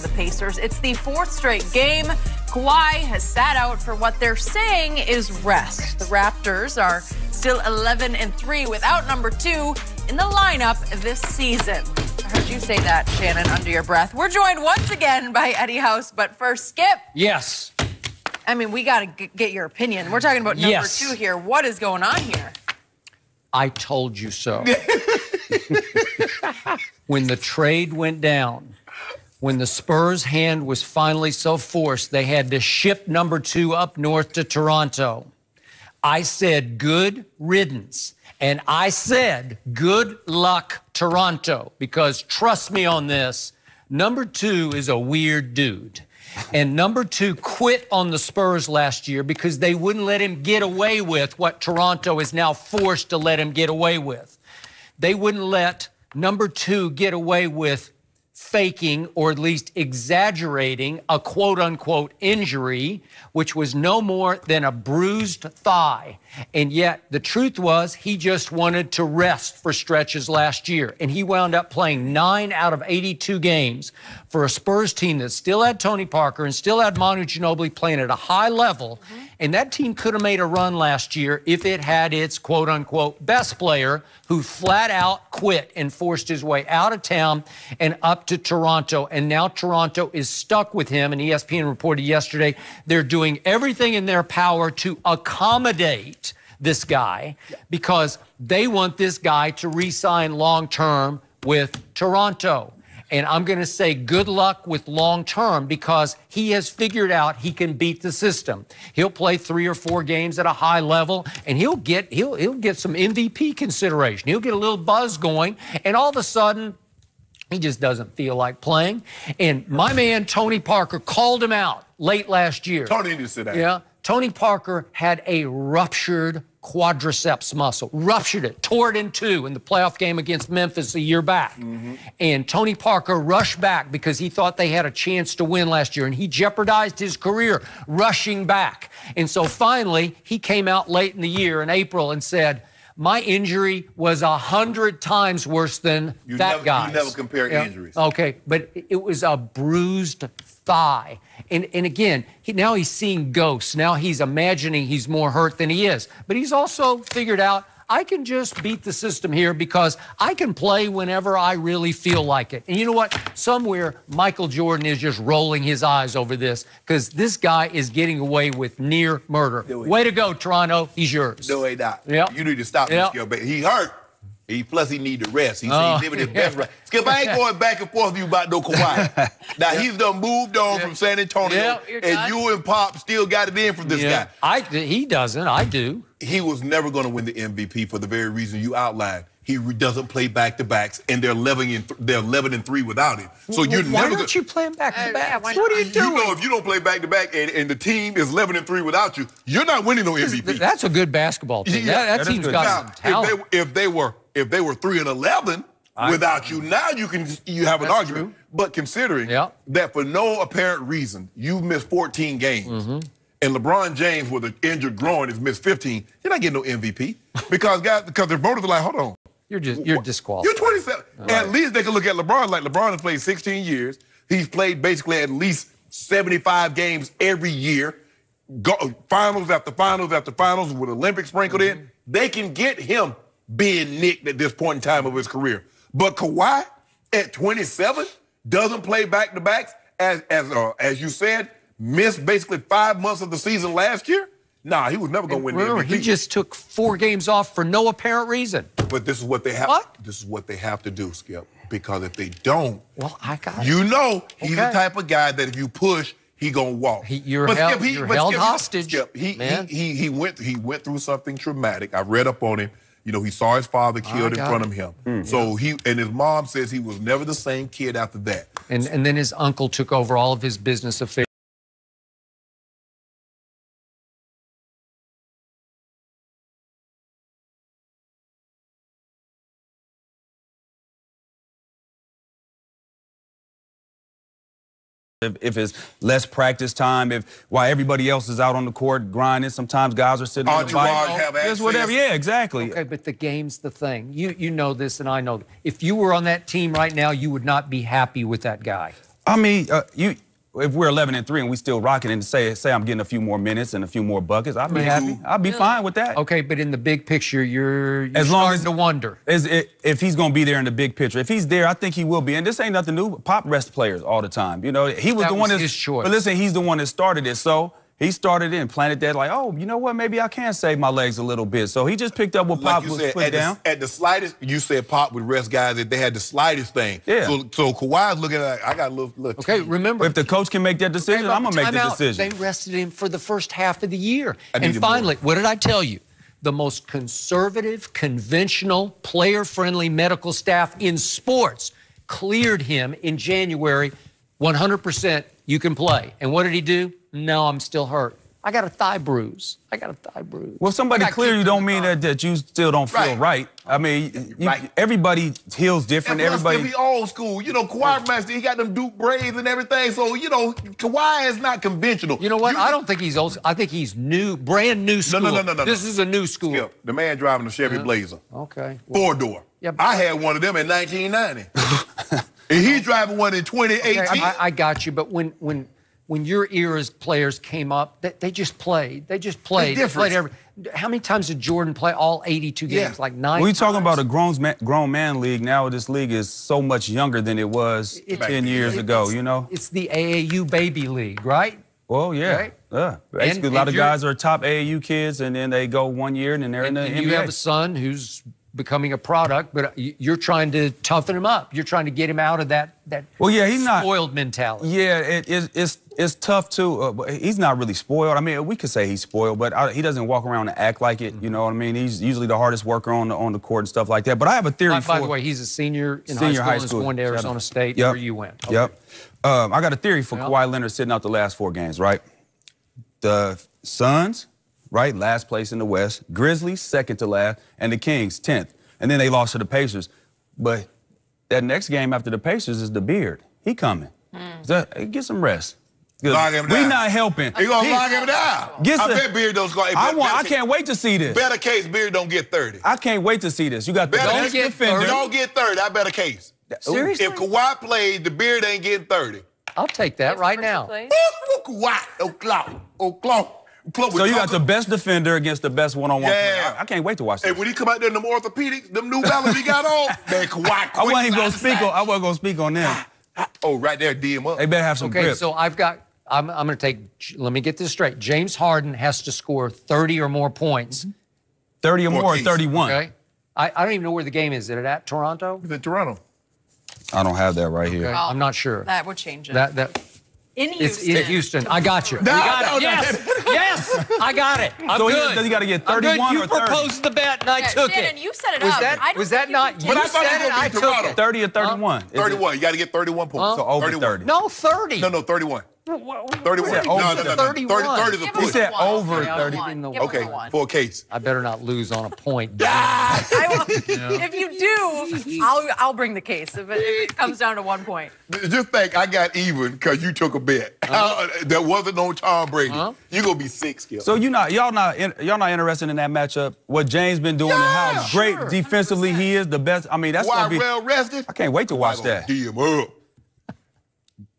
the Pacers. It's the fourth straight game. Kawhi has sat out for what they're saying is rest. The Raptors are still 11-3 without number 2 in the lineup this season. I heard you say that, Shannon, under your breath. We're joined once again by Eddie House, but first, Skip. Yes. I mean, we got to get your opinion. We're talking about number 2 here. What is going on here? I told you so. When the trade went down, when the Spurs' hand was finally so forced, they had to ship number 2 up north to Toronto. I said, good riddance. And I said, good luck, Toronto, because trust me on this, number 2 is a weird dude. And number 2 quit on the Spurs last year because they wouldn't let him get away with what Toronto is now forced to let him get away with. They wouldn't let number 2 get away with faking or at least exaggerating a quote-unquote injury, which was no more than a bruised thigh. And yet the truth was he just wanted to rest for stretches last year. And he wound up playing 9 out of 82 games for a Spurs team that still had Tony Parker and still had Manu Ginobili playing at a high level. And that team could have made a run last year if it had its quote-unquote best player who flat out quit and forced his way out of town and up to Toronto. And now Toronto is stuck with him. And ESPN reported yesterday they're doing everything in their power to accommodate this guy because they want this guy to re-sign long-term with Toronto. And I'm going to say good luck with long-term because he has figured out he can beat the system. He'll play 3 or 4 games at a high level, and he'll get some MVP consideration. He'll get a little buzz going, and all of a sudden, he just doesn't feel like playing. And my man, Tony Parker, called him out late last year. Tony needs to sit down. Yeah. Tony Parker had a ruptured quadriceps muscle, ruptured it, tore it in 2 in the playoff game against Memphis a year back. And Tony Parker rushed back because he thought they had a chance to win last year, and he jeopardized his career rushing back. And so finally, he came out late in the year in April and said, my injury was 100 times worse than that guy's. You never compare injuries. Okay, but it was a bruised thigh. And again, now he's seeing ghosts. Now he's imagining he's more hurt than he is. But he's also figured out, I can just beat the system here because I can play whenever I really feel like it. And you know what? Somewhere, Michael Jordan is just rolling his eyes over this because this guy is getting away with near murder. Way to go, Toronto. He's yours. No, he not. Yep. You need to stop this, Skip. He hurt. Plus, he need to rest. He's living his best rest. Skip, I ain't going back and forth with you about no Kawhi. Now, he's done moved on from San Antonio, and you and Pop still got it in from this guy. He doesn't. I do. He was never going to win the MVP for the very reason you outlined. He doesn't play back-to-backs, and they're 11-3 without him. So you're never. Why aren't you playing back-to-backs? What are you doing? You know, if you don't play back-to-back and the team is 11-3 without you, you're not winning no MVP. That's a good basketball team. That team's got some talent. If they were 3-11 without you, now you have an argument. True. But considering that for no apparent reason you've missed 14 games. And LeBron James with an injured groin has missed 15, you're not getting no MVP because their voters are like, hold on. You're disqualified. You're 27. At least they can look at LeBron like LeBron has played 16 years. He's played basically at least 75 games every year. Finals after finals after finals with Olympics sprinkled in. They can get him being nicked at this point in time of his career. But Kawhi at 27 doesn't play back-to-backs as you said, missed basically 5 months of the season last year. Nah, he was never going to win the MVP. He just took 4 games off for no apparent reason. But this is what they have. What? This is what they have to do, Skip. Because if they don't, well, I got it. You know, he's the type of guy that if you push, he gonna walk. You're held hostage. Skip, he went through something traumatic. I read up on him. You know, he saw his father killed in front of him. So and his mom says he was never the same kid after that. And then his uncle took over all of his business affairs. If it's less practice time, while everybody else is out on the court grinding, sometimes guys are sitting on the bike. Have access. Whatever. Yeah, exactly. Okay, but the game's the thing. You know this and I know. If you were on that team right now, you would not be happy with that guy. I mean, if we're 11-3 and we still rocking and say I'm getting a few more minutes and a few more buckets, I'd be happy. I'd be fine with that. Okay, but in the big picture, you're as long starting to wonder. If he's going to be there in the big picture. If he's there, I think he will be. And this ain't nothing new. Pop rests players all the time. You know, he was the one that's... his choice. But listen, he's the one that started it. So he started it and planted that like, oh, you know what? Maybe I can save my legs a little bit. So he just picked up what Pop was putting down. At the slightest, you said Pop would rest guys if they had the slightest thing. Yeah. So Kawhi's looking at, I got a little Okay, remember. If the coach can make that decision, I'm going to make the decision. They rested him for the first half of the year. And finally, what did I tell you? The most conservative, conventional, player-friendly medical staff in sports cleared him in January. 100% you can play. And what did he do? No, I'm still hurt. I got a thigh bruise. Well, if somebody clear you don't mean that you still don't feel right. I mean, everybody heals different. Everybody be old school. You know, Kawhi Master, he got them Duke braids and everything. So, you know, Kawhi is not conventional. You know what? I don't think he's old. I think he's new, brand new school. No. This is a new school. Skip, the man driving a Chevy Blazer. Okay. Four-door. Yeah, I had one of them in 1990. And he driving one in 2018. Okay, I got you, but when your era's players came up, they just played. They just played. They played how many times did Jordan play all 82 games? Like 9 We're talking about a grown man league. Now this league is so much younger than it was 10 years ago, you know? It's the AAU baby league, right? Well, yeah. Right? Basically, a lot of guys are top AAU kids, and then they go 1 year, and then they're in the NBA. You have a son who's becoming a product, but you're trying to toughen him up. You're trying to get him out of that he's spoiled mentality. Yeah, it's tough, too. But he's not really spoiled. I mean, we could say he's spoiled, but he doesn't walk around and act like it. You know what I mean? He's usually the hardest worker on the court and stuff like that. But I have a theory By the way, he's a senior in high school and is going to Arizona State, where you went. Okay. Yep. I got a theory for Kawhi Leonard sitting out the last 4 games, right? The Suns, right, last place in the West. Grizzlies, second to last. And the Kings, 10th. And then they lost to the Pacers. But that next game after the Pacers is the Beard. He coming. Get some rest. Lock him down. We not helping. He gonna lock him down. I bet Beard don't score. I can't wait to see this. Bet a case Beard don't get 30. I can't wait to see this. You got the best defender. Don't get 30. I bet a case. Seriously? If Kawhi plays, the Beard ain't getting 30. I'll take that right now. Kawhi, So you got the best defender against the best one-on-one player. I can't wait to watch that. Hey, when he come out there in them orthopedics, them New Balance he got on, man, Kawhi. I wasn't going to speak on them. Oh, right there, D him up. They better have some grip. So I'm going to take, let me get this straight. James Harden has to score 30 or more points. 30 or more or 31. Okay. I don't even know where the game is. Is it at Toronto? It's in Toronto. I don't have that right here. Okay. I'm not sure. That would change it. In Houston. It's in Houston. I got you. Yes, I got it. I'm good. So you got to get 31 You or 30. proposed the bet, and I took Shannon, it. you set it up. Was that not? But I thought said it. I took it. 30 or 31. 31. You got to get 31 points. So over 30. No, 30. No, 31. 31. No, 31. 30 is a point. He said over 30. Okay, for a case. I better not lose on a point. If you do, I'll bring the case if it comes down to 1 point. Just think I got even because you took a bet. There wasn't no Tom Brady. You're going to be 6, Skip. So y'all not interested in that matchup? What James been doing and how great defensively he is, the best. I mean, that's going to be. Well rested. I can't wait to watch that. D him up.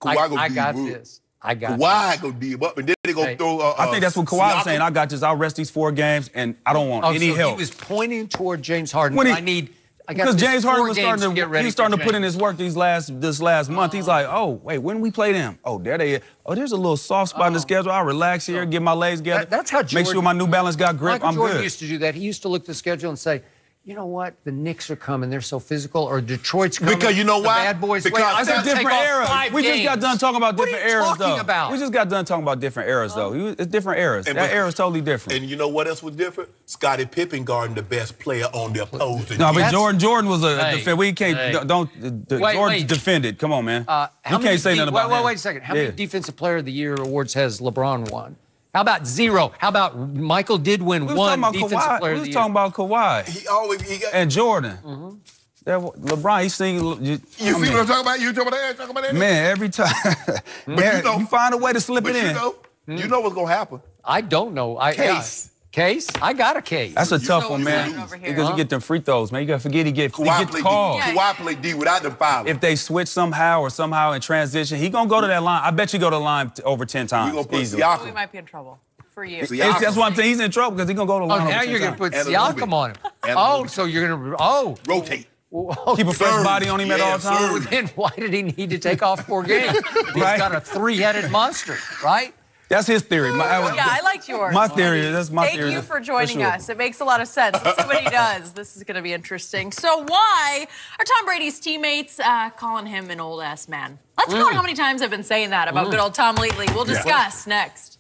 I got this. Kawhi go D him up, and then they go throw. I think that's what Kawhi was saying. I got this. I'll rest these 4 games, and I don't want any help. He was pointing toward James Harden. Because James Harden was starting to put in his work this last month. He's like, oh, wait, when we play them? Oh, there they is. Oh, there's a little soft spot in the schedule. I'll relax here, get my legs together. That's how Jordan, make sure my New Balance got grip. I'm Jordan good. used to do that. He used to look at the schedule and say, you know what? The Knicks are coming. They're so physical. Or Detroit's coming. Because you know why? The bad boys. Because that's a different era. We just got done talking about different eras, though. About? We just got done talking about different eras, though. It's different eras. That era's totally different. And you know what else was different? Scottie Pippen guarding the best player on the opposing. No, but Jordan was a defender. We can't. Jordan defended. Come on, man. You can't say nothing about him. Wait a second. How many Defensive Player of the Year awards has LeBron won? How about 0? How about Michael did win 1 Defensive Player of the Year? We was talking about Kawhi. He got... And Jordan. LeBron, he's singing. You see what I'm talking about? You talking about that? Man, every time. Man, you find a way to slip it in. You know what's going to happen. I don't know. Case. Case? I got a case. That's a tough so one, man. excited over here. Because you get them free throws, man. You gotta forget he gets Kawhi calls. played D without them fouls. If they switch somehow in transition, he gonna go to that line. I bet you go to the line over 10 times. We gonna put easily. Siakam. We might be in trouble for you. That's what I'm saying. He's in trouble because he's gonna go to the line. now over 10 you're going to times. put And a little Siakam bit. on him. And a Oh, little bit. so you're going to, Rotate. Keep a fresh Serve. body on him at all Yeah, times. serve. Then why did he need to take off 4 games? He's Right. got a 3-headed monster, right? That's his theory. Yeah, I liked yours. My theory. That's my Thank theory. you for joining sure. us. It makes a lot of sense. Let's see what he does. This is going to be interesting. So why are Tom Brady's teammates calling him an old-ass man? Let's go on how many times I've been saying that about good old Tom lately. We'll discuss next.